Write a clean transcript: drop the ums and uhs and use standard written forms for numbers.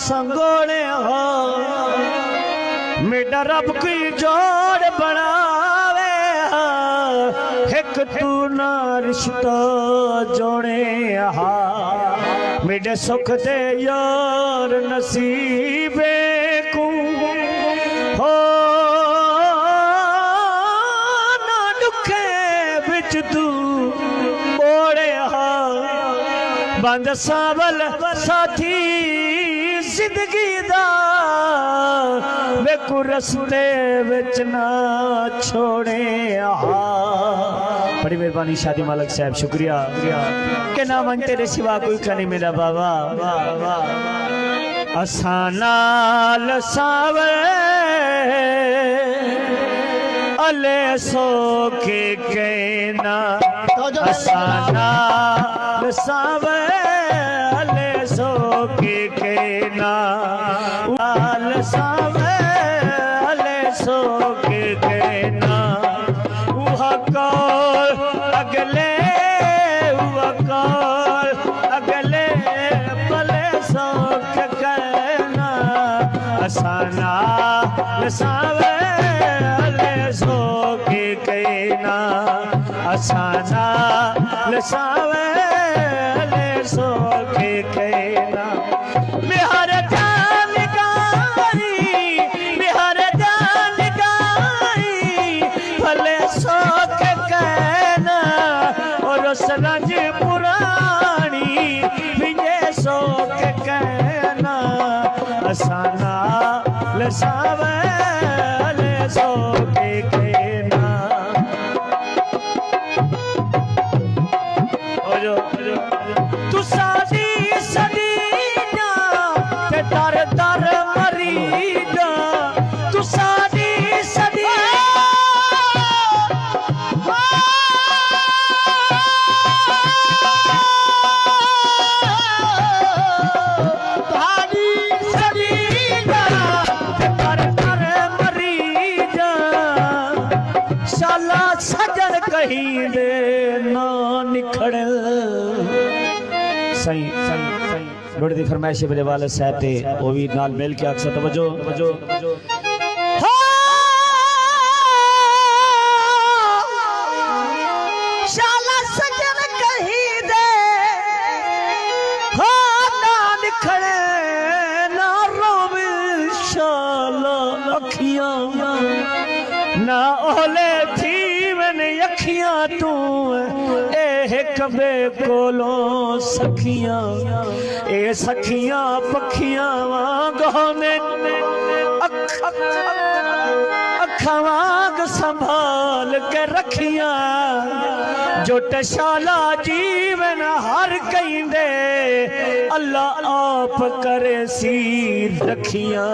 संगोने हो मेरा रब कोई जोड़ बनावे एक तू ना रिश्ता जोड़े हा मेरे सुख दे यार नसीबे को हो ना दुखे बिच तू ओड़े हा बंद सावल साथी जिंदगी दा वे को रस्ते विच ना छोड़े हा। बड़ी मेहरबानी शादी मालिक साहब शुक्रिया के ना मन तेरे सिवा कोई का नहीं मेरा बाबा असानाल सावे अले सो के कहना असानाल सावे अले सो के कहना आल सावे अले सो के कहना अगले अगले पले सोख कहना असाना लसावे अले सोख कहना असाना लसावे अले सोख कहना बिहार जान गाई बिहार जान गाई भले सोख सरज पुरानी विजय सोख कहना असाना लसावे ले सोख कहना तू सादी सदी जा ते दर दर मरी जा तू सादी सदी सजन कहीं दे ना निखड़ सही लोड़ी दी फरमाइश मेरे वाले साहब थे वो भी नाल मिल के अक्सर तवज्जो शाला सजन कहीं दे हो ना निखड़े ना रोवे शाला अखियां ना ओले थी अखियां तू ए कबे कोलों सखियां ए सखियां पखियां वांग होने अखा वांग संभाल के रखियां जो टशाला जीवन हर कहीं दे अल्लाह आप करे सी रखियां।